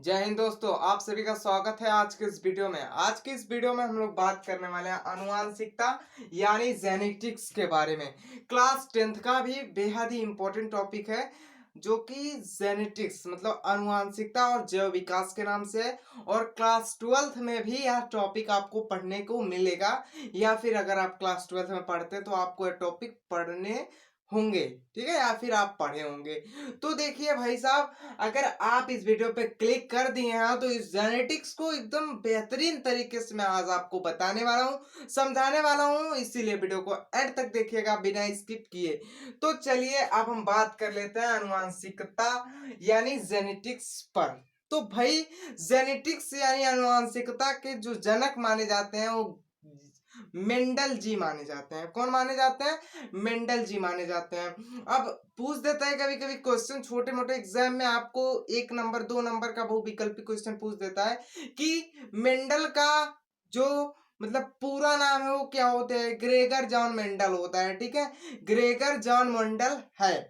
जय हिंद दोस्तों, आप सभी का स्वागत है आज के इस वीडियो में। आज की इस वीडियो में हम लोग बात करने वाले हैं आनुवांशिकता यानी जेनेटिक्स के बारे में। क्लास 10th का भी बेहद ही इंपॉर्टेंट टॉपिक है जो कि जेनेटिक्स मतलब आनुवांशिकता और जैव विकास के नाम से है। और क्लास 12th में भी यह टॉपिक आपको पढ़ने को मिलेगा, या फिर अगर आप क्लास 12th में पढ़ते हैं तो आपको यह टॉपिक पढ़ने होंगे, ठीक है, या फिर आप पढ़े होंगे। तो देखिए भाई साहब, अगर आप इस वीडियो पे क्लिक कर दिए हैं तो इस जेनेटिक्स को एकदम बेहतरीन तरीके से मैं आज आपको बताने वाला हूँ, समझाने वाला हूँ, इसीलिए वीडियो को एंड तक देखिएगा बिना स्किप किए। तो चलिए अब हम बात कर लेते हैं आनुवांशिकता यानी जेनेटिक्स पर। तो भाई, जेनेटिक्स यानी आनुवांशिकता के जो जनक माने जाते हैं वो मेंडल जी माने जाते हैं। कौन माने जाते हैं? मेंडल जी माने जाते हैं। अब पूछ देता है कभी कभी क्वेश्चन, छोटे मोटे एग्जाम में आपको 1 नंबर 2 नंबर का बहुविकल्पी क्वेश्चन पूछ देता है कि मेंडल का जो मतलब पूरा नाम है वो क्या होता है। ग्रेगर जॉन मेंडल होता है, ठीक है। ग्रेगर जॉन मेंडल है,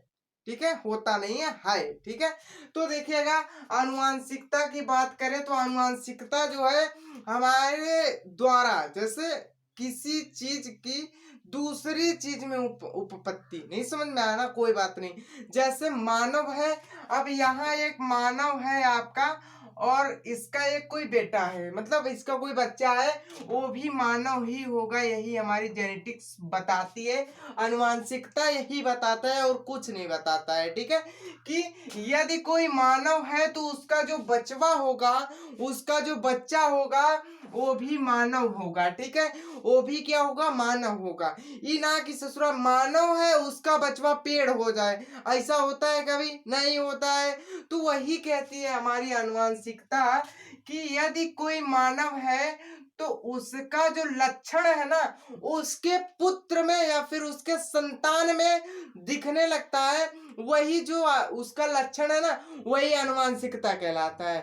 ठीक है, होता नहीं है, ठीक है। तो देखिएगा, आनुवांशिकता की बात करें तो आनुवांशिकता जो है हमारे द्वारा जैसे किसी चीज की दूसरी चीज में उपपत्ति, नहीं समझ में आया ना, कोई बात नहीं। जैसे मानव है, अब यहाँ एक मानव है आपका और इसका एक कोई बेटा है, मतलब इसका कोई बच्चा है, वो भी मानव ही होगा। यही हमारी जेनेटिक्स बताती है, आनुवांशिकता यही बताता है और कुछ नहीं बताता है, ठीक है। कि यदि कोई मानव है तो उसका जो बचवा होगा, उसका जो बच्चा होगा वो भी मानव होगा, ठीक है। वो भी क्या होगा? मानव होगा। ये ना कि ससुरा मानव है उसका बचवा पेड़ हो जाए, ऐसा होता है? कभी नहीं होता है। तो वही कहती है हमारी आनुवांशिकता कि यदि कोई मानव है तो उसका जो लक्षण है ना, उसके पुत्र में या फिर उसके संतान में दिखने लगता है, वही जो उसका लक्षण है ना, वही आनुवांशिकता कहलाता है,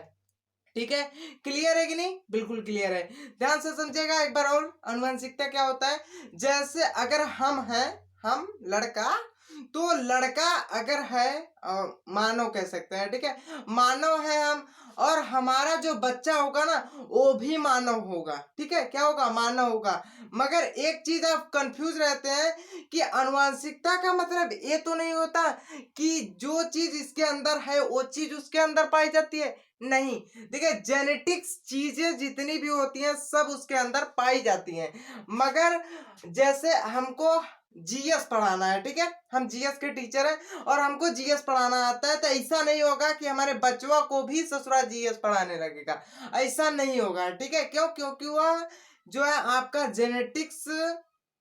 ठीक है। क्लियर है कि नहीं? बिल्कुल क्लियर है। ध्यान से समझिएगा एक बार और, आनुवंशिकता क्या होता है। जैसे अगर हम हैं, हम लड़का, तो लड़का अगर है मानव कह सकते हैं, ठीक है, मानव है हम, और हमारा जो बच्चा होगा ना वो भी मानव होगा, ठीक है। क्या होगा? मानव होगा। मगर एक चीज आप कंफ्यूज रहते हैं कि आनुवंशिकता का मतलब ये तो नहीं होता कि जो चीज इसके अंदर है वो चीज उसके अंदर पाई जाती है, नहीं। देखिए, जेनेटिक्स चीजें जितनी भी होती हैं सब उसके अंदर पाई जाती हैं। मगर जैसे हमको जीएस पढ़ाना है, ठीक है, हम जीएस के टीचर हैं और हमको जीएस पढ़ाना आता है, तो ऐसा नहीं होगा कि हमारे बचवा को भी ससुरा जीएस पढ़ाने लगेगा, ऐसा नहीं होगा, ठीक है। क्यों? क्योंकि वह जो है आपका जेनेटिक्स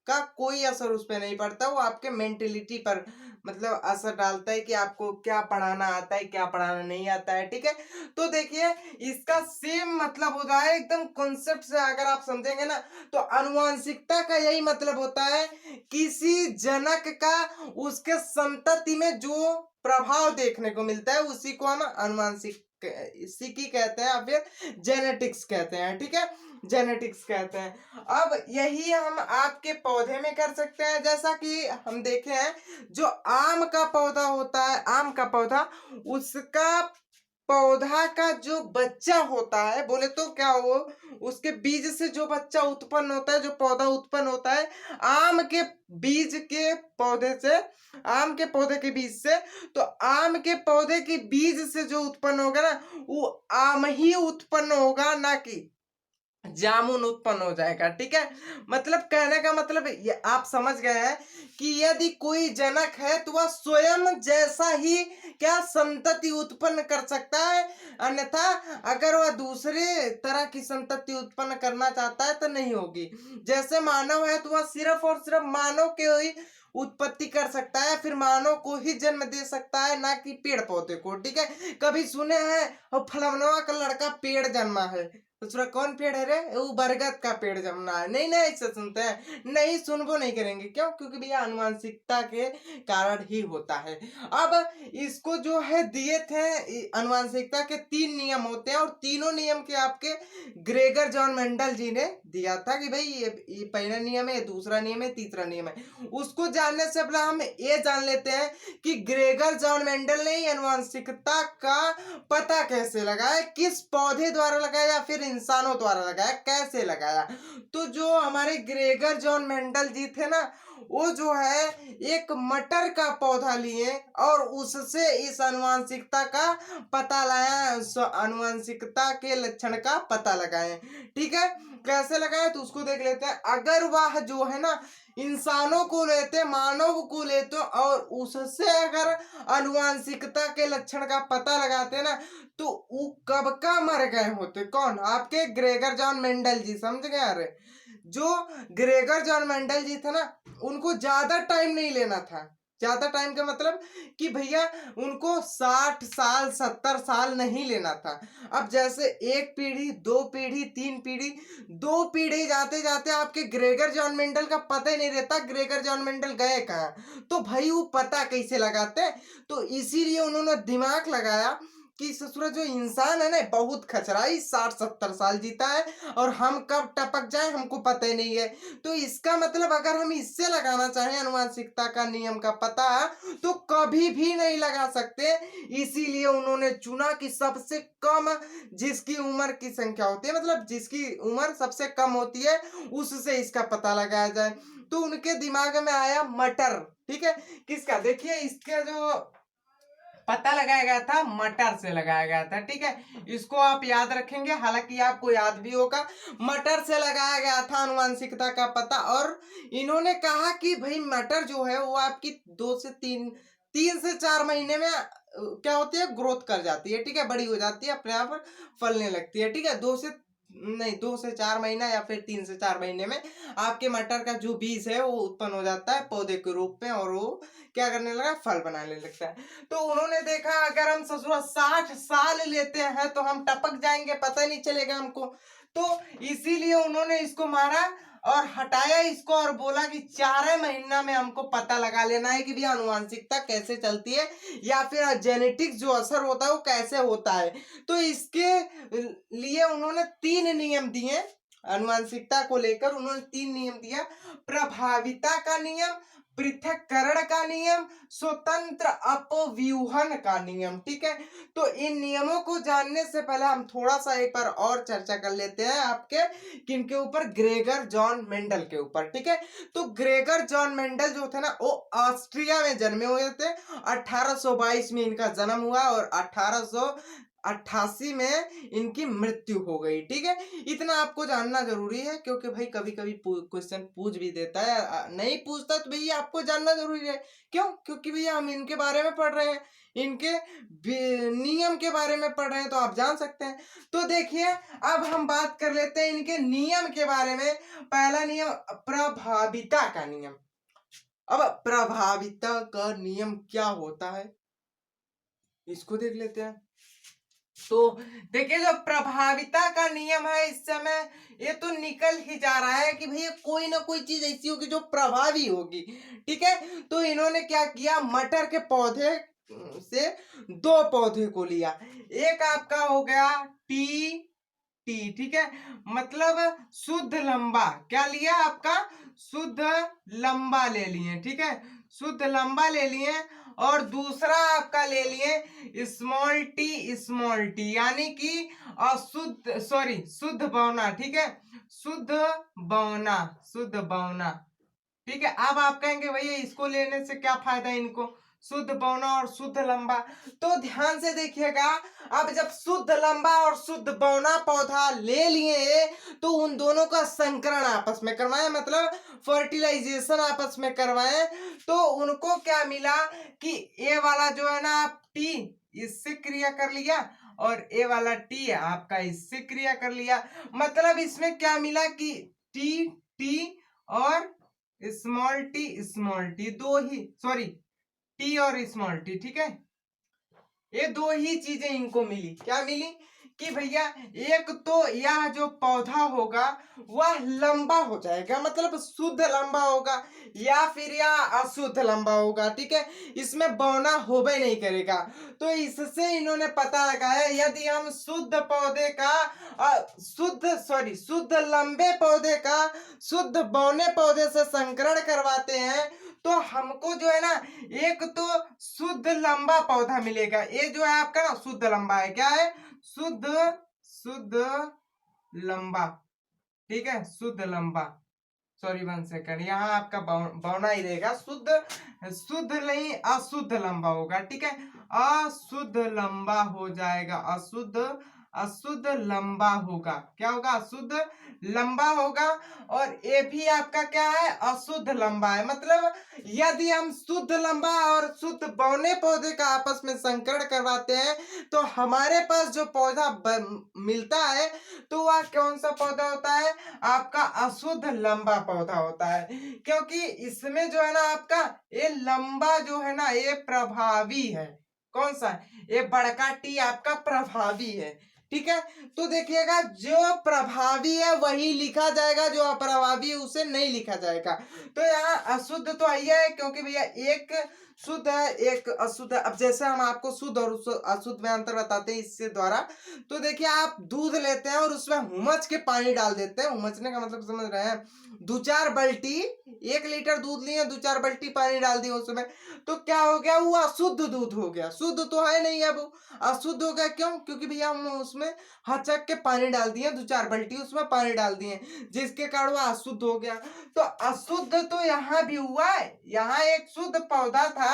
का कोई असर उस पर नहीं पड़ता, वो आपके मेंटेलिटी पर मतलब असर डालता है कि आपको क्या पढ़ाना आता है, क्या पढ़ाना नहीं आता है, ठीक है। तो देखिए, इसका सेम मतलब होता है एकदम कॉन्सेप्ट से अगर आप समझेंगे ना, तो आनुवंशिकता का यही मतलब होता है किसी जनक का उसके संतति में जो प्रभाव देखने को मिलता है उसी को हम आनुवंशिक इसी की कहते हैं, या फिर जेनेटिक्स कहते हैं, ठीक है, जेनेटिक्स कहते हैं। अब यही हम आपके पौधे में कर सकते हैं। जैसा कि हम देखे हैं, जो आम का पौधा होता है, आम का पौधा, उसका पौधा का जो बच्चा होता है, बोले तो क्या वो उसके बीज से जो बच्चा उत्पन्न होता है, जो पौधा उत्पन्न होता है आम के बीज के पौधे से, आम के पौधे के बीज से, तो आम के पौधे के बीज से जो उत्पन्न होगा ना, वो आम ही उत्पन्न होगा, ना कि जामुन उत्पन्न हो जाएगा, ठीक है। मतलब कहने का मतलब ये आप समझ गए हैं कि यदि कोई जनक है तो वह स्वयं जैसा ही क्या संतति उत्पन्न कर सकता है, अन्यथा अगर वह दूसरे तरह की संतति उत्पन्न करना चाहता है तो नहीं होगी। जैसे मानव है तो वह सिर्फ और सिर्फ मानव के ही उत्पत्ति कर सकता है, फिर मानव को ही जन्म दे सकता है, ना कि पेड़ पौधे को, ठीक है। कभी सुने हैं और फलानवा का लड़का पेड़ जन्मा है, दूसरा कौन पेड़ है रे, वो बरगद का पेड़ जमना है। नहीं नहीं ऐसा सुनते हैं, नहीं सुनबो नहीं करेंगे। क्यों? क्योंकि भैया अनुवांशिकता के कारण ही होता है। अब इसको जो है दिए थे अनुवांशिकता के 3 नियम होते हैं, और तीनों नियम के आपके ग्रेगर जॉन मेंडल जी ने दिया था कि भाई ये पहला नियम है, दूसरा नियम है, तीसरा नियम है। उसको जानने से पहले हम ये जान लेते हैं कि ग्रेगर जॉन मेंडल ने अनुवांशिकता का पता कैसे लगाया, किस पौधे द्वारा लगाया या फिर इंसानों द्वारा लगाया, कैसे लगाया। तो जो हमारे ग्रेगर जॉन मेंडल जी थे ना, वो जो है एक मटर का पौधा लिए और उससे इस अनुवांशिकता का पता लाया, अनुवांशिकता के लक्षण का पता लगाए। ठीक है, कैसे लगाए तो उसको देख लेते हैं। अगर वह जो है ना इंसानों को लेते, मानव को लेते और उससे अगर अनुवांशिकता के लक्षण का पता लगाते ना, तो वो कब का मर गए होते। कौन? आपके ग्रेगर जॉन मेंडल जी। समझ गए? अरे जो ग्रेगर जॉन मेंडल जी थे ना, उनको ज्यादा टाइम नहीं लेना था। ज्यादा टाइम का मतलब कि भैया उनको 60 साल 70 साल नहीं लेना था। अब जैसे एक पीढ़ी, 2 पीढ़ी, 3 पीढ़ी, 2 पीढ़ी जाते जाते आपके ग्रेगर जॉन मेंडल का पता ही नहीं रहता ग्रेगर जॉन मेंडल गए कहाँ। तो भाई वो पता कैसे लगाते? तो इसीलिए उन्होंने दिमाग लगाया कि ससुरा जो इंसान है ना बहुत खचराई, 60-70 साल जीता है और हम कब टपक जाए हमको पता ही नहीं है। तो इसका मतलब अगर हम इससे लगाना चाहें अनुवांशिकता का नियम का पता, तो कभी भी नहीं लगा सकते। इसीलिए उन्होंने चुना कि सबसे कम जिसकी उम्र की संख्या होती है, मतलब जिसकी उम्र सबसे कम होती है, उससे इसका पता लगाया जाए। तो उनके दिमाग में आया मटर। ठीक है, किसका? देखिए इसका जो पता लगाया गया था मटर से लगाया गया था। ठीक है, इसको आप याद रखेंगे, हालांकि आपको याद भी होगा। मटर से लगाया गया था अनुवांशिकता का पता, और इन्होंने कहा कि भाई मटर जो है वो आपकी 3 से 4 महीने में क्या होती है, ग्रोथ कर जाती है। ठीक है, बड़ी हो जाती है, अपने आप फलने लगती है। ठीक है, 2 से 4 महीना या फिर 3 से 4 महीने में आपके मटर का जो बीज है वो उत्पन्न हो जाता है पौधे के रूप में, और वो क्या करने लगा, फल बनाने लगता है। तो उन्होंने देखा अगर हम ससुरा 60 साल लेते हैं तो हम टपक जाएंगे, पता ही नहीं चलेगा हमको। तो इसीलिए उन्होंने इसको मारा और हटाया इसको, और बोला कि 4 महीना में हमको पता लगा लेना है कि भी अनुवांशिकता कैसे चलती है या फिर जेनेटिक्स जो असर होता है वो कैसे होता है। तो इसके लिए उन्होंने 3 नियम दिए। अनुवांशिकता को लेकर उन्होंने 3 नियम दिया: प्रभाविता का नियम, पृथक्करण का नियम, स्वतंत्र अपव्यूहन का नियम। ठीक है, तो इन नियमों को जानने से पहले हम थोड़ा सा एक बार और चर्चा कर लेते हैं आपके किनके ऊपर, ग्रेगर जॉन मेंडल के ऊपर। ठीक है, तो ग्रेगर जॉन मेंडल जो थे ना वो ऑस्ट्रिया में जन्मे हुए थे। 1822 में इनका जन्म हुआ और 1888 में इनकी मृत्यु हो गई। ठीक है, इतना आपको जानना जरूरी है, क्योंकि भाई कभी कभी क्वेश्चन पूछ भी देता है, नहीं पूछता तो भैया आपको जानना जरूरी है। क्यों? क्योंकि भैया हम इनके बारे में पढ़ रहे हैं, इनके नियम के बारे में पढ़ रहे हैं, तो आप जान सकते हैं। तो देखिए अब हम बात कर लेते हैं इनके नियम के बारे में। पहला नियम प्रभाविता का नियम। अब प्रभाविता का नियम क्या होता है इसको देख लेते हैं। तो देखिए जो प्रभाविता का नियम है इस समय ये तो निकल ही जा रहा है कि भैया कोई ना कोई चीज ऐसी होगी जो प्रभावी होगी। ठीक है, तो इन्होंने क्या किया, मटर के पौधे से 2 पौधे को लिया। एक आपका हो गया टी टी। ठीक है, मतलब शुद्ध लंबा। क्या लिया आपका? शुद्ध लंबा ले लिए। ठीक है, शुद्ध लंबा ले लिए, और दूसरा आपका ले लिए स्मॉल टी, यानी कि अशुद्ध, सॉरी शुद्ध बौना। ठीक है, शुद्ध बौना, शुद्ध बौना। ठीक है, अब आप कहेंगे भैया इसको लेने से क्या फायदा है इनको, शुद्ध बौना और शुद्ध लंबा। तो ध्यान से देखिएगा, अब जब शुद्ध लंबा और शुद्ध बौना पौधा ले लिए तो उन दोनों का संकरण आपस में करवाए, मतलब फर्टिलाइजेशन आपस में करवाए। तो उनको क्या मिला कि ये वाला जो है ना आप टी इससे क्रिया कर लिया, और ये वाला टी आपका इससे क्रिया कर लिया। मतलब इसमें क्या मिला कि टी टी और स्मॉल टी दो ही, सॉरी टी और स्मॉल टी। ठीक है, ये 2 ही चीजें इनको मिली। क्या मिली कि भैया एक तो यह जो पौधा होगा वह लंबा हो जाएगा, मतलब शुद्ध लंबा होगा, या फिर यह अशुद्ध लंबा होगा, ठीक है, इसमें बौना होबे नहीं करेगा। तो इससे इन्होंने पता लगाया यदि हम शुद्ध पौधे का शुद्ध लंबे पौधे का शुद्ध बौने पौधे से संकरण करवाते हैं तो हमको जो है ना एक तो शुद्ध लंबा पौधा मिलेगा। ये जो है आपका ना शुद्ध लंबा है, क्या है, शुद्ध लंबा, ठीक है, शुद्ध लंबा, सॉरी 1 सेकंड, यहाँ आपका बौना ही रहेगा, शुद्ध नहीं अशुद्ध लंबा होगा, ठीक है, अशुद्ध लंबा हो जाएगा, अशुद्ध लंबा होगा, क्या होगा, अशुद्ध लंबा होगा। और ये भी आपका क्या है, अशुद्ध लंबा है। मतलब यदि हम शुद्ध लंबा और शुद्ध बौने पौधे का आपस में संकरण करवाते हैं तो हमारे पास जो पौधा मिलता है तो वह कौन सा पौधा होता है, आपका अशुद्ध लंबा पौधा होता है, क्योंकि इसमें जो है ना आपका ये लंबा जो है ना ये प्रभावी है। कौन सा, ये बड़का टी आपका प्रभावी है, ठीक है। तो देखिएगा जो प्रभावी है वही लिखा जाएगा, जो अप्रभावी है उसे नहीं लिखा जाएगा। तो यहाँ अशुद्ध तो आई है क्योंकि भैया एक शुद्ध है एक अशुद्ध है। अब जैसे हम आपको शुद्ध और अशुद्ध में अंतर बताते हैं इससे द्वारा, तो देखिए आप दूध लेते हैं और उसमें हुमच के पानी डाल देते हैं, हुमचने का मतलब समझ रहे हैं, 2-4 बाल्टी, 1 लीटर दूध लिए 2-4 बाल्टी पानी डाल दिया उसमें, तो क्या हो गया, वो अशुद्ध दूध हो गया, शुद्ध तो है नहीं, अब अशुद्ध हो गया। क्यों, क्योंकि भैया हम उसमें हचक के पानी डाल दिए, 2-4 बाल्टी उसमें पानी डाल दिए, जिसके कारण वो अशुद्ध हो गया। तो अशुद्ध तो यहाँ भी हुआ है, यहाँ एक शुद्ध पौधा था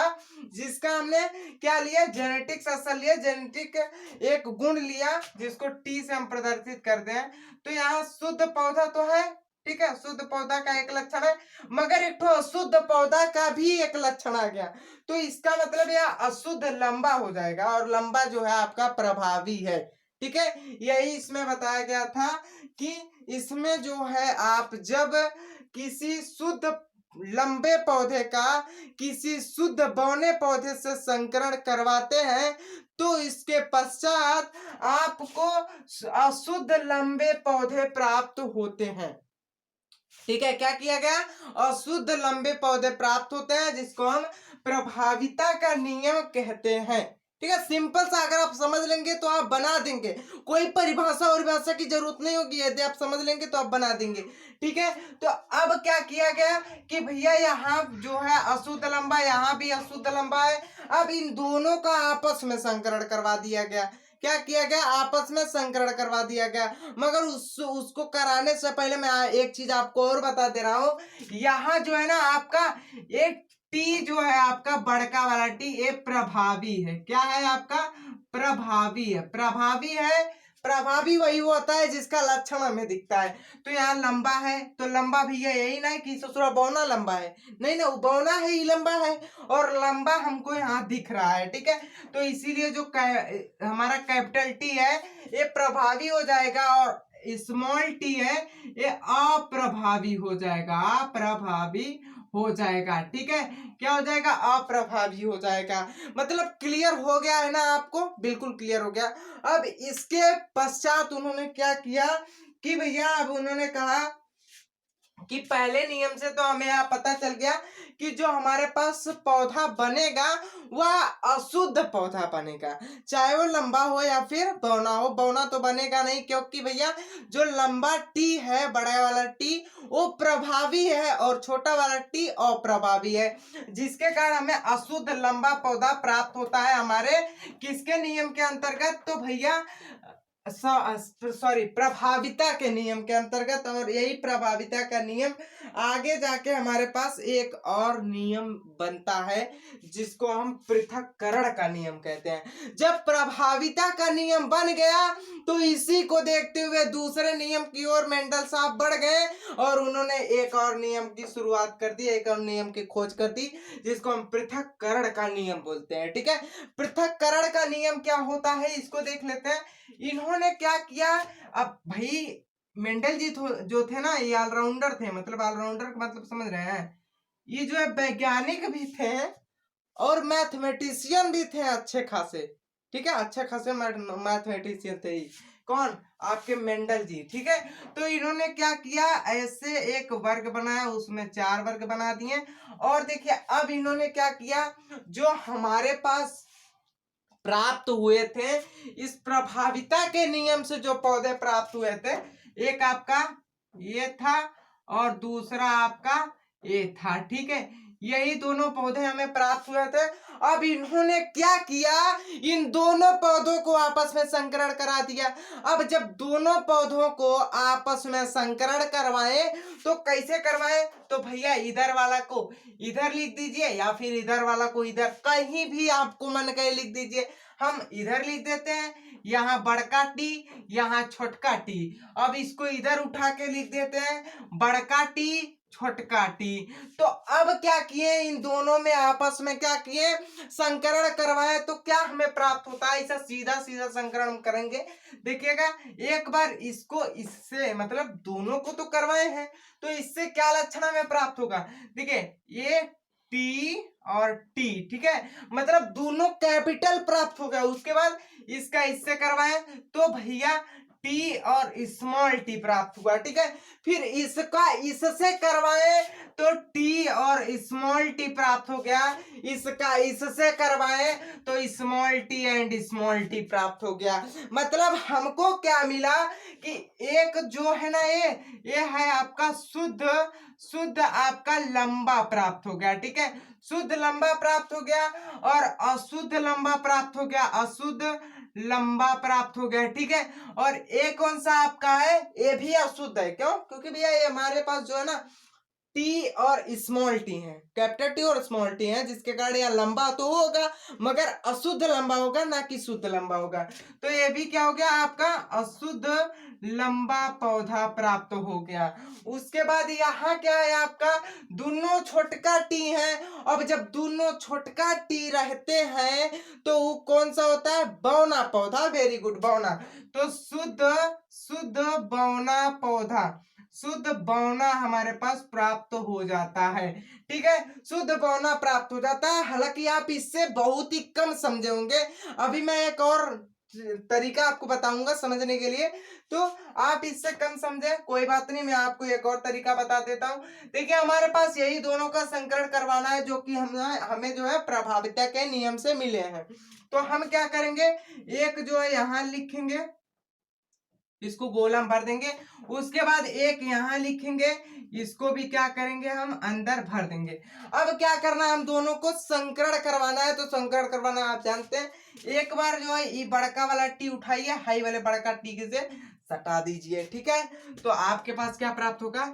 जिसका हमने क्या लिया, जेनेटिक्स असल लिया, जेनेटिक एक गुण लिया जिसको टी से हम प्रदर्शित करते हैं। तो यहाँ शुद्ध पौधा तो है, ठीक है, शुद्ध पौधा का एक लक्षण है, मगर एक तो अशुद्ध पौधा का भी एक लक्षण आ गया, तो इसका मतलब यह अशुद्ध लंबा हो जाएगा और लंबा जो है आपका प्रभावी है, ठीक है। यही इसमें बताया गया था कि इसमें जो है आप जब किसी शुद्ध लंबे पौधे का किसी शुद्ध बौने पौधे से संकरण करवाते हैं तो इसके पश्चात आपको अशुद्ध लंबे पौधे प्राप्त होते हैं, ठीक है। क्या किया गया, अशुद्ध लंबे पौधे प्राप्त होते हैं जिसको हम प्रभाविता का नियम कहते हैं, ठीक है। सिंपल सा अगर आप समझ लेंगे तो आप बना देंगे, कोई परिभाषा और भाषा की जरूरत नहीं होगी, यदि आप समझ लेंगे तो आप बना देंगे, ठीक है। तो अब क्या किया गया कि भैया यहाँ जो है अशुद्ध लंबा, यहाँ भी अशुद्ध लंबा है, अब इन दोनों का आपस में संकरण करवा दिया गया। क्या किया गया, आपस में संकरण करवा दिया गया। मगर उसको कराने से पहले मैं एक चीज आपको और बता दे रहा हूँ, यहाँ जो है ना आपका एक टी जो है आपका बड़का वाला टी ये प्रभावी है, क्या है आपका, प्रभावी है, प्रभावी है, प्रभावी वही होता है जिसका लक्षण हमें दिखता है। तो यहाँ लंबा है तो लंबा भैया यही ना है कि ससुरा बौना लंबा है, नहीं ना, बौना है ही लंबा है और लंबा हमको यहाँ दिख रहा है, ठीक है। तो इसीलिए जो हमारा कैपिटल टी है ये प्रभावी हो जाएगा और स्मॉल टी है ये अप्रभावी हो जाएगा, अप्रभावी हो जाएगा, ठीक है। क्या हो जाएगा, अप्रभावी हो जाएगा। मतलब क्लियर हो गया है ना आपको, बिल्कुल क्लियर हो गया। अब इसके पश्चात उन्होंने क्या किया कि भैया अब उन्होंने कहा कि पहले नियम से तो हमें यहाँ पता चल गया कि जो हमारे पास पौधा बनेगा वह अशुद्ध पौधा बनेगा, चाहे वो लंबा हो या फिर बौना हो। बौना तो बनेगा नहीं क्योंकि भैया जो लंबा टी है, बड़ा वाला टी वो प्रभावी है और छोटा वाला टी अप्रभावी है, जिसके कारण हमें अशुद्ध लंबा पौधा प्राप्त होता है हमारे किसके नियम के अंतर्गत, तो भैया सॉरी प्रभाविता के नियम के अंतर्गत। और यही प्रभाविता का नियम आगे जाके हमारे पास एक और नियम बनता है जिसको हम पृथक्करण का नियम कहते हैं। जब प्रभाविता का नियम बन गया तो इसी को देखते हुए दूसरे नियम की ओर मेंडल साहब बढ़ गए और उन्होंने एक और नियम की शुरुआत कर दी, एक और नियम की खोज कर दी जिसको हम पृथक्करण का नियम बोलते हैं, ठीक है। पृथक्करण का नियम क्या होता है इसको देख लेते हैं। इन्होंने क्या किया, अब भाई मेंडल जी जो थे ना ये ऑलराउंडर थे, मतलब ऑलराउंडर का मतलब समझ रहे हैं, ये जो है वैज्ञानिक भी थे और मैथमेटिशियन भी थे अच्छे खासे, ठीक है, अच्छे खासे मैथमेटिशियन थे ही, कौन? आपके मेंडल जी। ठीक है, तो इन्होंने क्या किया, ऐसे एक वर्ग बनाया, उसमें 4 वर्ग बना दिए। और देखिए अब इन्होंने क्या किया, जो हमारे पास प्राप्त हुए थे इस प्रभाविता के नियम से, जो पौधे प्राप्त हुए थे, एक आपका ये था और दूसरा आपका ये था। ठीक है, यही दोनों पौधे हमें प्राप्त हुए थे। अब इन्होंने क्या किया, इन दोनों पौधों को आपस में संकरण करा दिया। अब जब दोनों पौधों को आपस में संकरण करवाए तो कैसे करवाए, तो भैया इधर वाला को इधर लिख दीजिए या फिर इधर वाला को इधर, कहीं भी आपको मन करे लिख दीजिए। हम इधर लिख देते हैं, यहाँ बड़का टी, यहाँ छोटका टी। अब इसको इधर उठा के लिख देते हैं, बड़का टी छोटका टी। तो अब क्या किए, इन दोनों में आपस में क्या किए, संकरण करवाए। तो क्या हमें प्राप्त होता है, ऐसा सीधा सीधा संकरण हम करेंगे। देखिएगा, एक बार इसको इससे, मतलब दोनों को तो करवाए हैं, तो इससे क्या लक्षण हमें प्राप्त होगा। देखिए ये टी और टी, ठीक है, मतलब दोनों कैपिटल प्राप्त हो गया। उसके बाद इसका इससे करवाए तो भैया टी और स्मॉल टी प्राप्त हुआ। ठीक है, फिर इसका इससे करवाए तो टी और स्मॉल टी प्राप्त हो गया। इसका इससे करवाए तो small T and small T प्राप्त हो गया। मतलब हमको क्या मिला कि एक जो है ना, ये है आपका शुद्ध शुद्ध आपका लंबा प्राप्त हो गया। ठीक है, शुद्ध लंबा प्राप्त हो गया और अशुद्ध लंबा प्राप्त हो गया, अशुद्ध लंबा प्राप्त हो गया। ठीक है, और ए कौन सा आपका है, ए भी अशुद्ध है। क्यों? क्योंकि भैया ये हमारे पास जो है ना टी और स्मॉल टी है, कैपिटल टी और स्मॉल टी है, जिसके कारण यह लंबा तो होगा मगर अशुद्ध लंबा होगा, ना कि शुद्ध लंबा होगा। तो ये भी क्या हो गया आपका, अशुद्ध लंबा पौधा प्राप्त हो गया। उसके बाद यहाँ क्या है आपका, दोनों छोटका टी है। अब जब दोनों छोटका टी रहते हैं तो वो कौन सा होता है, बौना पौधा। वेरी गुड, बौना। तो शुद्ध शुद्ध बौना पौधा, शुद्ध बौना हमारे पास प्राप्त हो जाता है। ठीक है, शुद्ध बौना प्राप्त हो जाता है। हालांकि आप इससे बहुत ही कम समझे होंगे, अभी मैं एक और तरीका आपको बताऊंगा समझने के लिए, तो आप इससे कम समझे कोई बात नहीं, मैं आपको एक और तरीका बता देता हूं। देखिए हमारे पास यही दोनों का संकरण करवाना है, जो कि हमें जो है प्रभाविता के नियम से मिले हैं। तो हम क्या करेंगे, एक जो है यहाँ लिखेंगे, इसको गोलम भर देंगे। उसके बाद एक यहाँ लिखेंगे, इसको भी क्या करेंगे, हम अंदर भर देंगे। अब क्या करना है, हम दोनों को संकरण करवाना है। तो संकरण करवाना आप जानते हैं, एक बार जो है ये बड़का वाला टी उठाइए, हाई वाले बड़का टी से सटा दीजिए। ठीक है, तो आपके पास क्या प्राप्त होगा,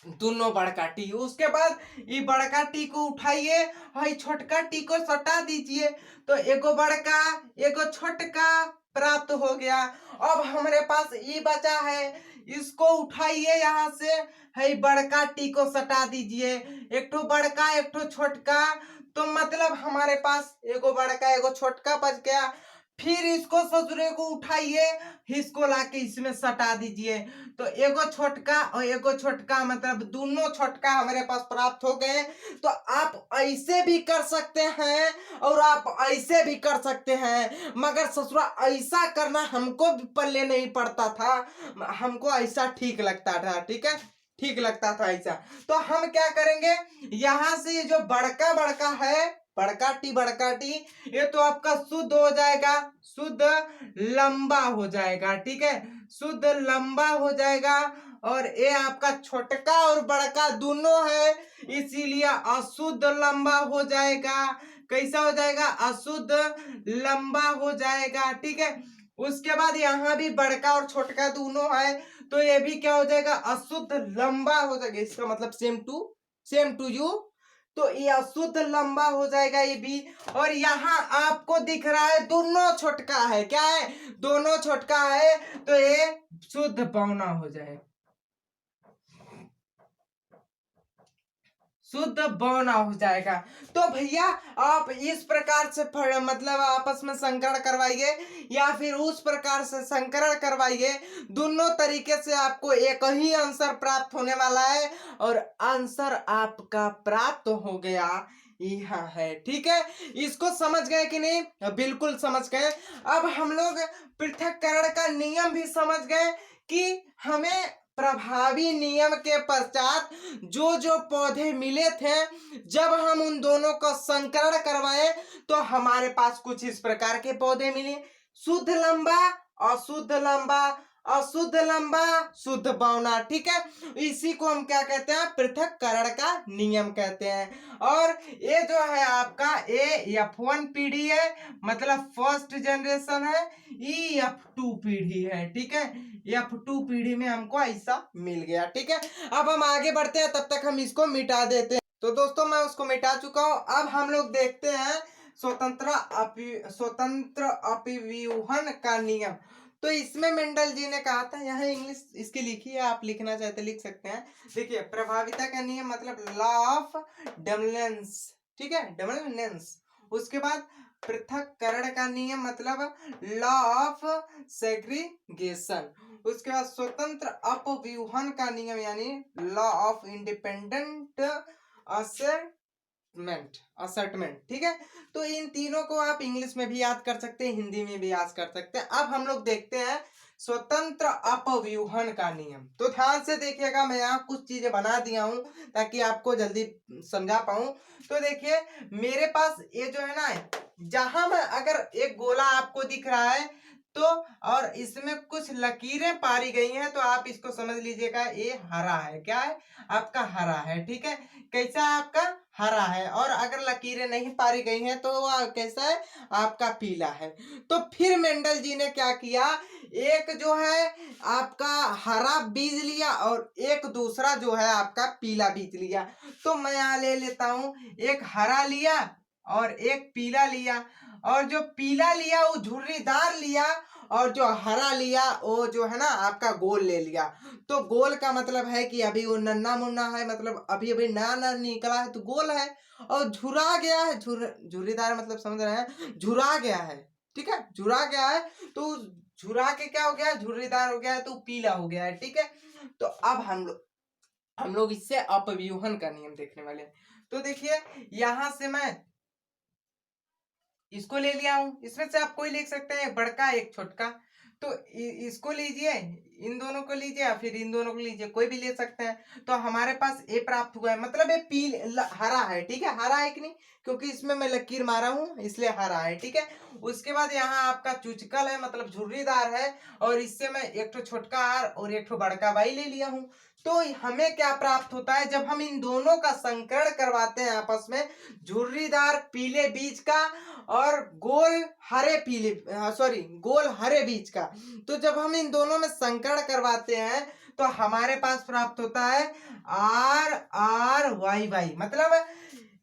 दोनों बड़का टी। उसके बाद ये बड़का टी को उठाइए, हाई छोटका टी को सटा दीजिए, तो एगो बड़का एगो छोटका प्राप्त हो गया। अब हमारे पास ये बचा है, इसको उठाइए यहाँ से, है बड़का टी को सटा दीजिए, एक ठो बड़का एक ठो छोटका। तो मतलब हमारे पास एगो बड़का एगो छोटका बच गया। फिर इसको ससुरे को उठाइए, इसको लाके इसमें सटा दीजिए, तो एगो छोटका और एगो छोटका, मतलब दोनों छोटका हमारे पास प्राप्त हो गए। तो आप ऐसे भी कर सकते हैं और आप ऐसे भी कर सकते हैं, मगर ससुरा ऐसा करना हमको भी पल्ले नहीं पड़ता था, हमको ऐसा ठीक लगता था। ठीक है, ठीक लगता था ऐसा। तो हम क्या करेंगे, यहाँ से जो बड़का बड़का है, बड़का टी, ये तो आपका शुद्ध हो जाएगा, शुद्ध लंबा हो जाएगा। ठीक है, शुद्ध लंबा हो जाएगा। और ये आपका छोटका और बड़का दोनों है, इसीलिए अशुद्ध लंबा हो जाएगा। कैसा हो जाएगा, अशुद्ध लंबा हो जाएगा। ठीक है, उसके बाद यहाँ भी बड़का और छोटका दोनों है, तो ये भी क्या हो जाएगा, अशुद्ध लंबा हो जाएगा। इसका मतलब सेम टू यू, तो ये अशुद्ध लंबा हो जाएगा ये भी। और यहाँ आपको दिख रहा है दोनों छोटका है, क्या है, दोनों छोटका है, तो ये शुद्ध बौना हो जाएगा, शुद्ध बौना हो जाएगा। तो भैया आप इस प्रकार से मतलब आपस में संकरण करवाइए या फिर उस प्रकार से संकरण करवाइए, दोनों तरीके से आपको एक ही आंसर प्राप्त होने वाला है। और आंसर आपका प्राप्त हो गया यहाँ है। ठीक है, इसको समझ गए कि नहीं? बिल्कुल समझ गए। अब हम लोग पृथक्करण का नियम भी समझ गए कि हमें प्रभावी नियम के पश्चात जो जो पौधे मिले थे, जब हम उन दोनों का संकरण करवाए तो हमारे पास कुछ इस प्रकार के पौधे मिले, शुद्ध लंबा, अशुद्ध लंबा, अशुद्ध लंबा, शुद्ध बौना। ठीक है, इसी को हम क्या कहते हैं? पृथक्करण का नियम कहते हैं। और ये जो है आपका F1 पीढ़ी है, मतलब फर्स्ट जनरेशन है, F2 पीढ़ी है। ठीक है, F2 पीढ़ी में हमको ऐसा मिल गया। ठीक है, अब हम आगे बढ़ते हैं, तब तक हम इसको मिटा देते हैं। तो दोस्तों मैं उसको मिटा चुका हूं। अब हम लोग देखते हैं स्वतंत्र अपिव्यूहन का नियम। तो इसमें मेंडल जी ने कहा था, यहाँ इंग्लिश इसकी लिखी है, आप लिखना चाहते लिख सकते हैं। देखिए, प्रभाविता का नियम मतलब लॉ ऑफ डोमिनेंस। ठीक है, डोमिनेंस। उसके बाद पृथक्करण का नियम मतलब लॉ ऑफ सेग्रीगेशन। उसके बाद स्वतंत्र अपव्यूहन का नियम यानी लॉ ऑफ इंडिपेंडेंट असर्टमेंट। ठीक है, तो इन तीनों को आप इंग्लिश में भी याद कर सकते हैं, हिंदी में भी याद कर सकते हैं। अब हम लोग देखते हैं स्वतंत्र अपव्यूहन का नियम। तो ध्यान से देखिएगा, मैं यहाँ कुछ चीजें बना दिया हूं ताकि आपको जल्दी समझा पाऊं। तो देखिए, मेरे पास ये जो है ना, जहां मैं अगर एक गोला आपको दिख रहा है तो, और इसमें कुछ लकीरें पारी गई हैं, तो आप इसको समझ लीजिएगा ये हरा है। क्या है? आपका हरा है। ठीक है, कैसा है? आपका हरा है। और अगर लकीरें नहीं पारी गई हैं तो कैसा है? आपका पीला है। तो फिर मेंडल जी ने क्या किया, एक जो है आपका हरा बीज लिया और एक दूसरा जो है आपका पीला बीज लिया। तो मैं यहाँ ले लेता हूँ, एक हरा लिया और एक पीला लिया, और जो पीला लिया वो झुर्रीदार लिया, और जो हरा लिया वो जो है ना आपका गोल ले लिया। तो गोल का मतलब है कि अभी वो नन्ना मुन्ना है, मतलब अभी अभी नया नया निकला है तो गोल है। और झुरा गया है, झुर्रीदार मतलब समझ रहे हैं, झुरा गया है। ठीक है, झुरा गया है तो झुरा के क्या हो गया? झुर्रीदार हो गया है तो पीला हो गया है। ठीक है, तो अब हम लोग इससे अपव्यूहन का नियम देखने वाले हैं। तो देखिए, यहां से मैं इसको ले लिया हूं, इसमें से आप कोई लिख सकते हैं, एक बड़का एक छोटका। तो इसको लीजिए, इन दोनों को लीजिए या फिर इन दोनों को लीजिए, कोई भी ले सकते हैं। तो हमारे पास ए प्राप्त हुआ है, मतलब ये हरा है। ठीक है, हरा है कि नहीं? क्योंकि इसमें मैं लकीर मारा हूं इसलिए हरा है। ठीक है, उसके बाद यहाँ आपका चुचकल है, मतलब झुर्रीदार है, और इससे मैं एक तो छोटका आर और एक तो बड़का वाई ले लिया हूं। तो हमें क्या प्राप्त होता है जब हम इन दोनों का संकरण करवाते हैं आपस में? झुर्रीदार पीले बीज का और गोल हरे बीज का। तो जब हम इन दोनों में संकरण करवाते हैं तो हमारे पास प्राप्त होता है आर आर वाई वाई, मतलब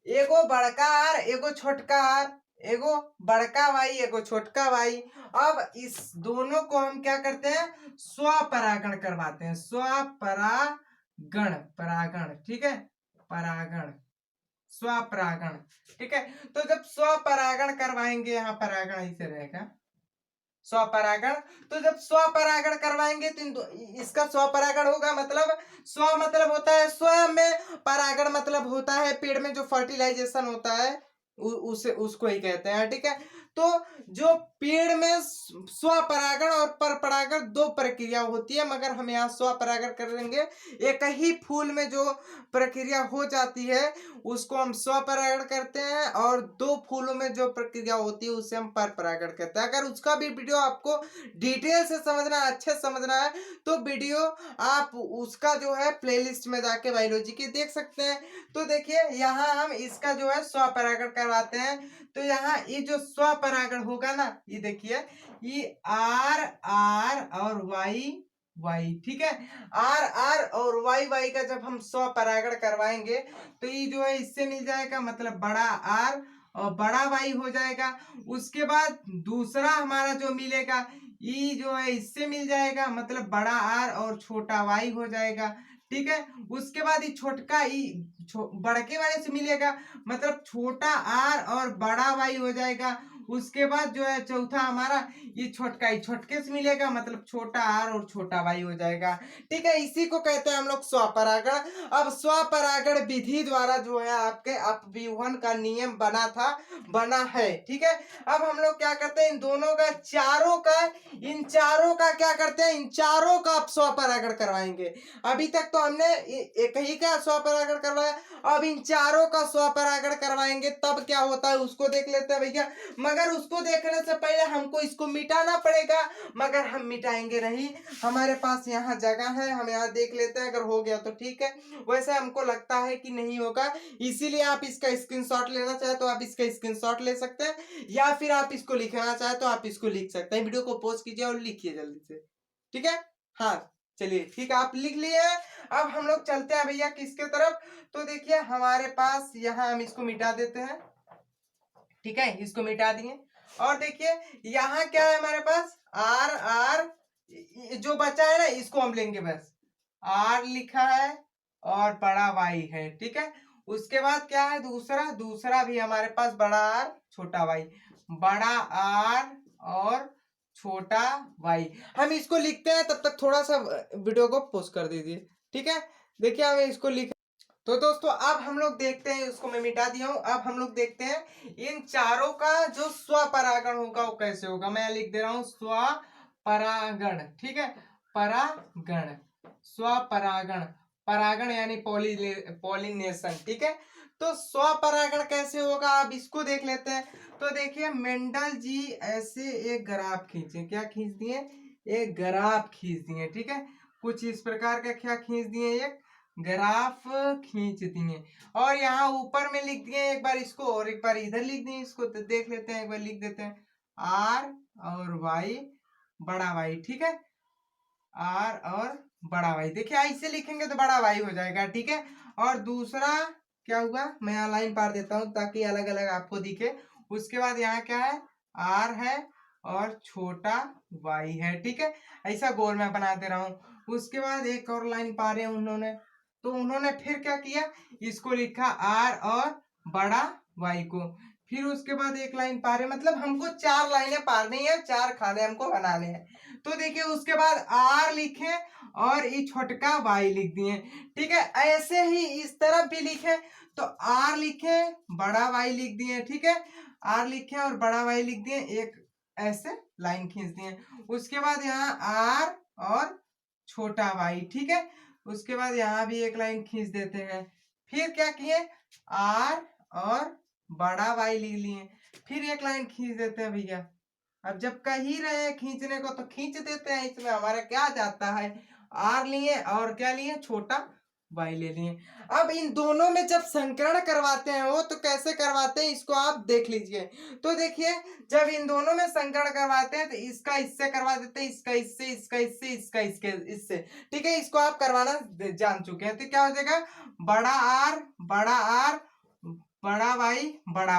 एगो बड़का आर एगो छोटका आर, एगो बड़का वाई एगो छोटका वाई। अब इस दोनों को हम क्या करते हैं? स्वपरागण करवाते हैं, परागण। ठीक है, परागण, स्वपरागण। ठीक है, तो जब स्वपरागण करवाएंगे, यहाँ परागण ऐसे रहेगा, स्वपरागण। तो जब स्वपरागण करवाएंगे तो इसका स्वपरागण होगा, मतलब स्व मतलब होता है स्वयं में, परागण मतलब होता है पेड़ में जो फर्टिलाइजेशन होता है उसे उसको ही कहते हैं। ठीक है, तो जो पेड़ में स्वपरागण और परपरागण दो प्रक्रिया होती है, मगर हम यहाँ स्वपरागण करेंगे। एक ही फूल में जो प्रक्रिया हो जाती है उसको हम स्वपरागण करते हैं, और दो फूलों में जो प्रक्रिया होती है उसे हम परपरागण करते हैं। अगर उसका भी वीडियो आपको डिटेल से समझना है, अच्छे समझना है, तो वीडियो आप उसका जो है प्लेलिस्ट में जाके बायोलॉजी की देख सकते हैं। तो देखिए, यहाँ हम इसका जो है स्वपरागण करवाते हैं। तो यहाँ ये जो स्वपरागण होगा ना, ये देखिए, ये आर आर और वाई वाई। ठीक है, आर आर और वाई वाई का जब हम स्वपरागण करवाएंगे तो ये जो है इससे मिल जाएगा, मतलब बड़ा आर और बड़ा वाई हो जाएगा। उसके बाद दूसरा हमारा जो मिलेगा, ये जो है इससे मिल जाएगा, मतलब बड़ा आर और छोटा वाई हो जाएगा। ठीक है, उसके बाद ये छोटका बड़के वाले से मिलेगा, मतलब छोटा आर और बड़ा वाई हो जाएगा। उसके बाद जो है चौथा हमारा ये छोटका, ही छोटके से मिलेगा मतलब छोटा आर और छोटा वाई हो जाएगा। ठीक है, इसी को कहते हैं हम लोग स्वपरागण। अब स्वपरागण विधि द्वारा जो है आपके अपव्यूहन का नियम बना है। ठीक है, अब हम लोग क्या करते हैं, इन दोनों का इन चारों का क्या करते हैं, इन चारों का आप स्वपरागण करवाएंगे। अभी तक तो हमने एक ही का स्वपरागण करवाया, अब इन चारों का स्वपरागण करवाएंगे तब क्या होता है उसको देख लेते हैं भैया। मगर उसको देखने से पहले हमको इसको मिटाना पड़ेगा, मगर हम मिटाएंगे नहीं, हमारे पास यहाँ जगह है, हम यहाँ देख लेते हैं, अगर हो गया तो ठीक है, वैसे हमको लगता है कि नहीं होगा, इसीलिए आप इसका स्क्रीनशॉट लेना चाहे तो आप इसका स्क्रीनशॉट ले सकते हैं, या फिर आप इसको लिखना चाहे तो आप इसको लिख सकते हैं। वीडियो को पॉज कीजिए और लिखिए जल्दी से। ठीक है, हाँ चलिए ठीक है, आप लिख लिए। अब हम लोग चलते हैं भैया किसके तरफ, तो देखिए हमारे पास यहाँ हम इसको मिटा देते हैं। ठीक है, इसको मिटा दिए, और देखिए यहाँ क्या है हमारे पास, आर आर जो बचा है ना इसको हम लेंगे, बस आर लिखा है और बड़ा वाई है। ठीक है, उसके बाद क्या है, दूसरा भी हमारे पास बड़ा आर छोटा वाई, बड़ा आर और छोटा वाई, हम इसको लिखते हैं। तब तक थोड़ा सा वीडियो को पॉज कर दीजिए। ठीक है, देखिए हमें इसको लिख, तो दोस्तों अब हम लोग देखते हैं, उसको मैं मिटा दिया हूं, अब हम लोग देखते हैं इन चारों का जो स्वपरागण होगा वो कैसे होगा। मैं लिख दे रहा हूं स्वपरागण। ठीक है, परागण, स्वपरागण, परागण यानी पॉलिनेशन। ठीक है, तो स्वपरागण कैसे होगा अब इसको देख लेते हैं। तो देखिए मेंडल जी ऐसे एक ग्राफ खींचे, क्या खींच दिए, एक ग्राफ खींच दिए। ठीक है, कुछ इस प्रकार का क्या खींच दिए, एक ग्राफ खींच दिए, और यहाँ ऊपर में लिख दिए एक बार इसको और एक बार इधर लिख दिए इसको, तो देख लेते हैं, एक बार लिख देते हैं आर और वाई, बड़ा वाई। ठीक है, आर और बड़ा वाई, देखिए ऐसे लिखेंगे तो बड़ा वाई हो जाएगा। ठीक है, और दूसरा क्या हुआ, मैं यहाँ लाइन पार देता हूँ ताकि अलग अलग आपको दिखे। उसके बाद यहाँ क्या है, आर है और छोटा वाई है। ठीक है, ऐसा गोल मैं बना दे रहा हूँ। उसके बाद एक और लाइन पा रहे हैं उन्होंने, तो उन्होंने फिर क्या किया, इसको लिखा आर और बड़ा वाई को, फिर उसके बाद एक लाइन पा रहे, मतलब हमको 4 लाइनें पारनी है, 4 खाने हमको बनाने हैं। तो देखिए उसके बाद आर लिखे और ये छोटका वाई लिख दिए। ठीक है, ऐसे ही इस तरफ भी लिखे, तो आर लिखे बड़ा वाई लिख दिए। ठीक है, आर लिखे और बड़ा वाई लिख दिए, एक ऐसे लाइन खींच दिए। उसके बाद यहाँ आर और छोटा वाई। ठीक है, उसके बाद यहाँ भी एक लाइन खींच देते हैं। फिर क्या किए, आर और बड़ा वाई लिख लिए, फिर एक लाइन खींच देते हैं भैया। अब जब कह ही रहे हैं खींचने को तो खींच देते हैं, इसमें हमारा क्या जाता है, आर लिए और क्या लिए, छोटा वाई ले लिए। अब इन दोनों में जब संकरण करवाते हैं वो तो कैसे करवाते हैं इसको आप देख लीजिए। तो देखिए जब इन दोनों में संकरण करवाते हैं तो इसका इससे करवा देते हैं, इसका इससे, इसका इससे, इसका इसके इससे। ठीक है, इसको आप करवाना जान चुके हैं, तो क्या हो जाएगा, बड़ा आर बड़ा आर बड़ा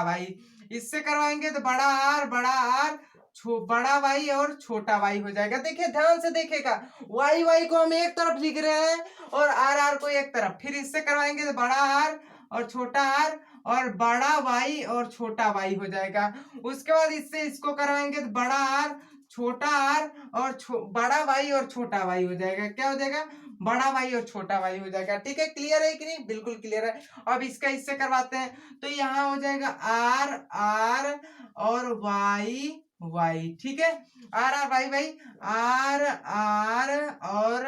वाई, इससे करवाएंगे तो बड़ा आर बड़ा वाई और छोटा वाई हो जाएगा। देखिए ध्यान से देखिएगा, वाई वाई को हम एक तरफ लिख रहे हैं और आर आर को एक तरफ, फिर इससे करवाएंगे तो बड़ा आर और छोटा आर और बड़ा वाई और छोटा वाई हो जाएगा। उसके बाद इससे इसको करवाएंगे तो बड़ा आर छोटा आर और बड़ा वाई और छोटा वाई हो जाएगा। क्या हो जाएगा, बड़ा वाई और छोटा वाई हो जाएगा। ठीक है, क्लियर है कि नहीं, बिल्कुल क्लियर है। अब इसका इससे करवाते हैं तो यहाँ हो जाएगा आर आर और वाई वाई। ठीक है, R R Y Y, R R और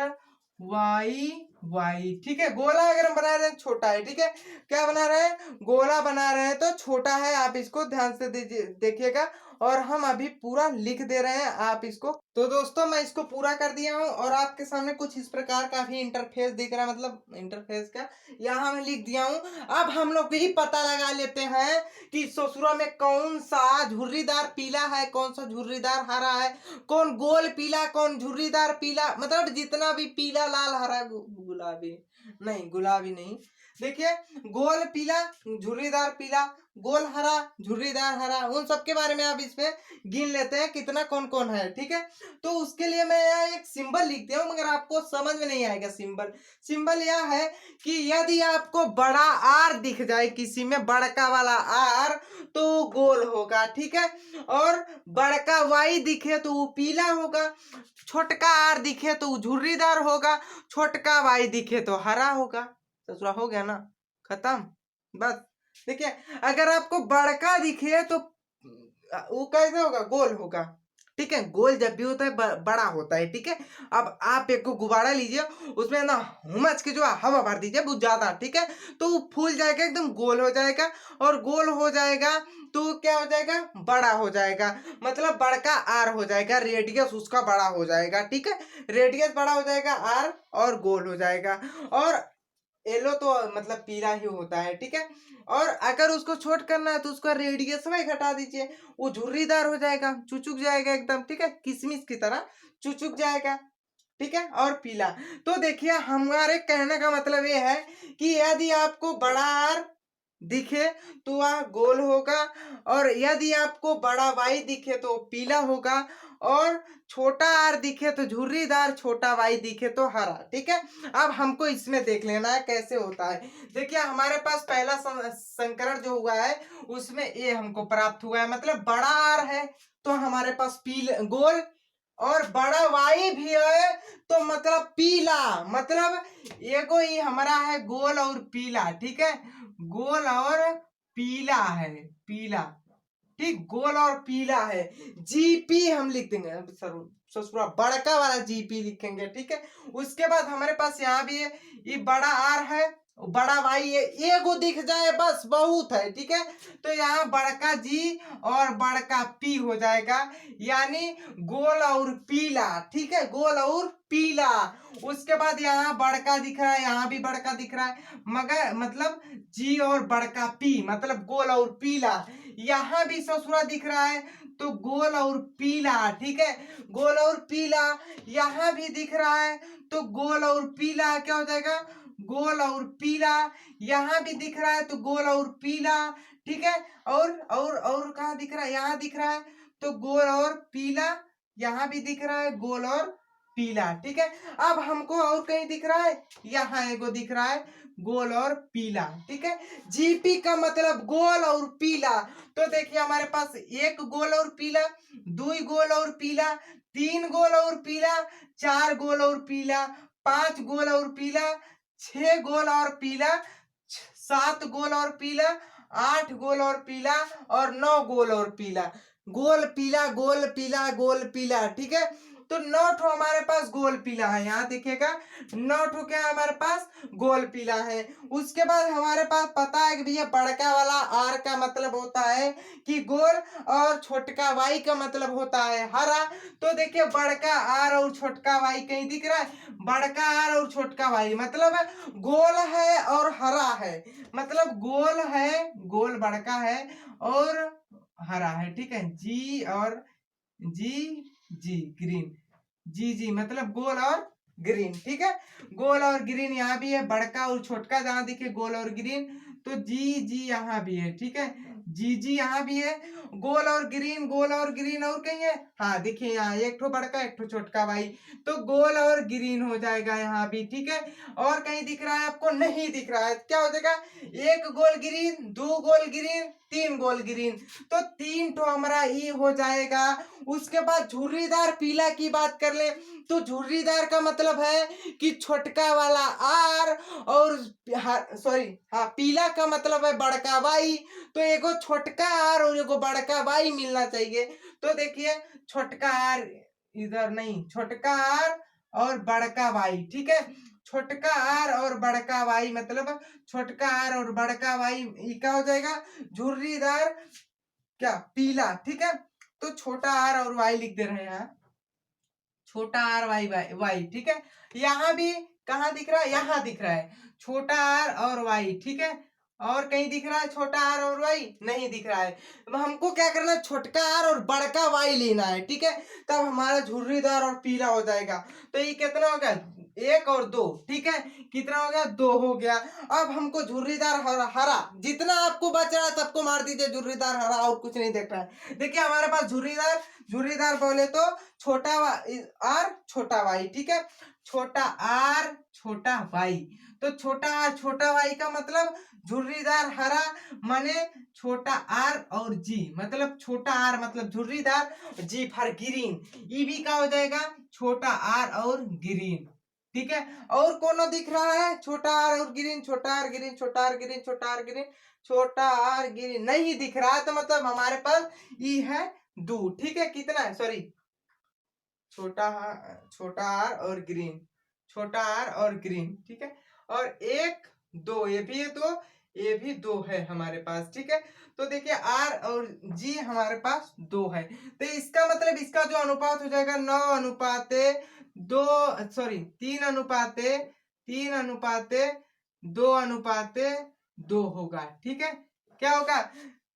वाई वाई। ठीक है, गोला अगर हम बना रहे हैं छोटा है। ठीक है, क्या बना रहे हैं, गोला बना रहे हैं तो छोटा है, आप इसको ध्यान से देखिएगा, और हम अभी पूरा लिख दे रहे हैं आप इसको। तो दोस्तों मैं इसको पूरा कर दिया हूं और आपके सामने कुछ इस प्रकार का भी इंटरफेस दिख रहा है, मतलब इंटरफेस का यहाँ मैं लिख दिया हूं। अब हम लोग यही पता लगा लेते हैं कि ससुरा में कौन सा झुर्रीदार पीला है, कौन सा झुर्रीदार हरा है, कौन गोल पीला, कौन झुर्रीदार पीला, मतलब जितना भी पीला लाल हरा गुलाबी नहीं, गुलाबी नहीं, देखिए गोल पीला, झुर्रीदार पीला, गोल हरा, झुर्रीदार हरा, उन सब के बारे में आप इसमें गिन लेते हैं कितना कौन कौन है। ठीक है, तो उसके लिए मैं यहाँ एक सिंबल लिख दिया हूँ, मगर आपको समझ में नहीं आएगा सिंबल। सिंबल यह है कि यदि आपको बड़ा आर दिख जाए किसी में, बड़का वाला आर, तो गोल होगा। ठीक है, और बड़का वाई दिखे तो वो पीला होगा, छोटका आर दिखे तो वो झुर्रीदार होगा, छोटका वाई दिखे तो हरा होगा। ससुरा हो गया ना, खत्म बस। देखिए अगर आपको बड़का दिखे तो वो कैसे होगा, गोल होगा। ठीक है, गोल जब भी होता है बड़ा होता है। ठीक है, अब आप एक गुब्बारा लीजिए, उसमें ना हुमच के जो हवा भर दीजिए बहुत ज्यादा। ठीक है, तो वो फूल जाएगा, एकदम गोल हो जाएगा, और गोल हो जाएगा तो क्या हो जाएगा, बड़ा हो जाएगा, मतलब बड़का आर हो जाएगा, रेडियस उसका बड़ा हो जाएगा। ठीक है, रेडियस बड़ा हो जाएगा आर, और गोल हो जाएगा। और येलो तो मतलब पीला ही होता है। ठीक है, और अगर उसको छोट करना है तो उसका रेडियस में घटा दीजिए, वो झुर्रीदार हो जाएगा, चुचुक जाएगा एकदम। ठीक है, किशमिश की तरह चुचुक जाएगा। ठीक है, और पीला। तो देखिए हमारे कहने का मतलब ये है कि यदि आपको बड़ा आर दिखे तो वह गोल होगा, और यदि आपको बड़ा वाई दिखे तो पीला होगा, और छोटा आर दिखे तो झुर्रीदार, छोटा वाई दिखे तो हरा। ठीक है, अब हमको इसमें देख लेना है कैसे होता है। देखिए हमारे पास पहला संकरण जो हुआ है उसमें ए हमको प्राप्त हुआ है, मतलब बड़ा आर है तो हमारे पास पीला गोल, और बड़ा वाई भी है तो मतलब पीला, मतलब एगो ही हमारा है गोल और पीला। ठीक है, गोल और पीला है, पीला। ठीक, गोल और पीला है, जीपी हम लिख देंगे सर, ससुरा बड़का वाला जीपी लिखेंगे। ठीक है, उसके बाद हमारे पास यहाँ भी है, ये बड़ा आर है, बड़ा वाई है, एगो दिख जाए बस बहुत है। ठीक है, तो यहाँ बड़का जी और बड़का पी हो जाएगा, यानी गोल और पीला। ठीक है, गोल और पीला। उसके बाद यहाँ बड़का दिख रहा है, यहाँ भी बड़का दिख रहा है, मगर मतलब जी और बड़का पी मतलब गोल और पीला। यहाँ भी ससुरा दिख रहा है तो गोल और पीला। ठीक है, गोल और पीला। यहाँ भी दिख रहा है तो गोल और पीला, क्या हो जाएगा, गोल और पीला। यहाँ भी दिख रहा है तो गोल और पीला। ठीक है, और कहाँ दिख रहा है, यहाँ दिख रहा है तो गोल और पीला, यहाँ भी दिख रहा है गोल और पीला। ठीक है, अब हमको और कहीं दिख रहा है, यहाँ एगो दिख रहा है गोल और पीला। ठीक है, जीपी का मतलब गोल और पीला। तो देखिए हमारे पास एक गोल और पीला, दो गोल और पीला, तीन गोल और पीला, चार गोल और पीला, पांच गोल और पीला, छह गोल और पीला, सात गोल और पीला, आठ गोल और पीला, और नौ गोल और पीला। गोल पीला, गोल पीला, गोल पीला। ठीक है, तो 9 ठो हमारे पास गोल पीला है, यहाँ देखिएगा 9 ठो क्या हमारे पास गोल पीला है। उसके बाद हमारे पास पता है कि भैया बड़का वाला आर का मतलब होता है कि गोल, और छोटका वाई का मतलब होता है हरा। तो देखिए बड़का आर और छोटका वाई कहीं दिख रहा है, बड़का आर और छोटका वाई मतलब गोल है और हरा है, मतलब गोल है, गोल बड़का है और हरा है। ठीक है, जी और जी, जी ग्रीन, जी जी मतलब गोल और ग्रीन। ठीक है, गोल और ग्रीन यहाँ भी है, बड़का और छोटका जहाँ दिखे गोल और ग्रीन, तो जी जी यहाँ भी है। ठीक है, जी जी यहाँ भी है, गोल और ग्रीन, गोल और ग्रीन, और कहीं है, हाँ देखिए यहाँ एक ठो बड़का एक ठो छोटका भाई, तो गोल और ग्रीन हो जाएगा यहाँ भी। ठीक है, और कहीं दिख रहा है आपको, नहीं दिख रहा है, क्या हो जाएगा, एक गोल ग्रीन, दो गोल ग्रीन, तीन गोल ग्रीन, तो तीन ठो हमारा ई हो जाएगा। उसके बाद झुर्रीदार पीला की बात कर ले तो झुर्रीदार का मतलब है कि छोटका वाला आर, और सॉरी हाँ पीला का मतलब है बड़का वाई, तो एगो छोटका आर और एगो बड़का वाई मिलना चाहिए। तो देखिए छोटका आर इधर नहीं, छोटका आर और बड़का वाई। ठीक है, छोटका आर और बड़का वाई मतलब छोटका आर और बड़का वाई क्या हो जाएगा, झुर्रीदार क्या पीला। ठीक है, तो छोटा आर और वाई लिख दे रहे हैं, छोटा आर वाई वाई वाई। ठीक है, यहाँ भी कहाँ दिख रहा है, यहाँ दिख रहा है छोटा आर और वाई। ठीक है, और कहीं दिख रहा है छोटा आर और वाई, नहीं दिख रहा है। अब हमको क्या करना है, छोटका आर और बड़का वाई लेना है। ठीक है, तब हमारा झुर्रीदार और पीला हो जाएगा। तो ये कितना हो गया, एक और दो, ठीक है, कितना हो गया, दो हो गया। अब हमको झुर्रीदार हरा, हरा जितना आपको बच रहा है सबको मार दीजिए, झुर्रीदार हरा और कुछ नहीं देख रहा है। देखिए हमारे पास झुर्रीदार, झुर्रीदार बोले तो छोटा आर छोटा वाई, ठीक है, छोटा आर छोटा वाई। तो छोटा आर छोटा वाई का मतलब झुर्रीदार हरा माने छोटा आर और जी, मतलब छोटा आर मतलब झुर्रीदार, जी फॉर ग्रीन, ई भी का हो जाएगा छोटा आर और ग्रीन, ठीक है। और कौन दिख रहा है, छोटा आर और ग्रीन, छोटा आर ग्रीन, छोटा आर ग्रीन, छोटा आर ग्रीन, छोटा आर ग्रीन नहीं दिख रहा है, तो मतलब हमारे पास ई है दो, ठीक है। कितना है, सॉरी, छोटा आर और ग्रीन, छोटा आर और ग्रीन, ठीक है। और एक दो, ये भी है दो, ये भी दो है हमारे पास, ठीक है। तो देखिए आर और जी हमारे पास दो है, तो इसका मतलब इसका जो अनुपात हो जाएगा 9 अनुपाते दो, सॉरी 3 अनुपाते 3 अनुपाते 2 अनुपाते 2 होगा, ठीक है। क्या होगा,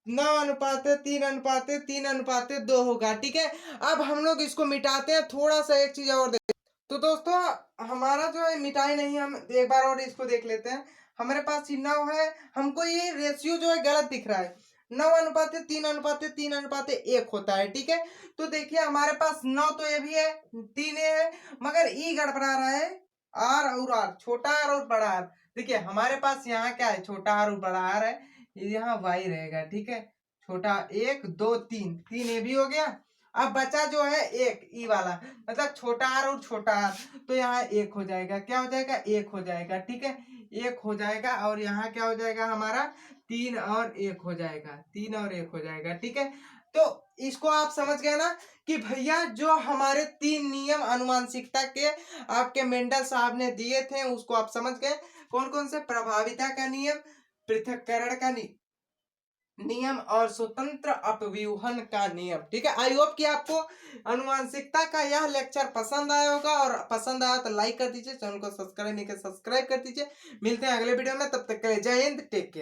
9 अनुपाते 3 अनुपाते 3 अनुपाते 2 होगा, ठीक है। अब हम लोग इसको मिटाते हैं, थोड़ा सा एक चीज और देख। तो दोस्तों हमारा जो है मिटाई नहीं, हम एक बार और इसको देख लेते हैं। हमारे पास 9 है, हमको ये रेशियो जो है गलत दिख रहा है, 9 अनुपाते 3 अनुपाते 3 अनुपाते 1 होता है, ठीक है। तो देखिए हमारे पास 9 तो ये भी है, 3 ये है, मगर ई गड़बड़ा रहा है, आर और आर, छोटा आर और बड़ा आर। देखिए हमारे पास यहाँ क्या है, छोटा आर और बड़ा आर है, यहाँ वाई रहेगा, ठीक है। छोटा 1 2 3, 3 ये भी हो गया। अब बचा जो है एक ई वाला, मतलब छोटा आर और छोटा आर, तो यहाँ एक हो जाएगा, क्या हो जाएगा, एक हो जाएगा, ठीक है, एक हो जाएगा। और यहाँ क्या हो जाएगा हमारा, 3 और 1 हो जाएगा, 3 और 1 हो जाएगा, ठीक है। तो इसको आप समझ गए ना कि भैया जो हमारे 3 नियम अनुवांशिकता के आपके मेंडल साहब ने दिए थे, उसको आप समझ गए। कौन कौन से, प्रभाविता का नियम, पृथक्करण का नियम और स्वतंत्र अपव्यूहन का नियम, ठीक है। आई होप कि आपको अनुवांशिकता का यह लेक्चर पसंद आया होगा, और पसंद आया तो लाइक कर दीजिए, चैनल को सब्सक्राइब नहीं किया सब्सक्राइब कर दीजिए। मिलते हैं अगले वीडियो में, तब तक के लिए जय हिंद, टेक केयर।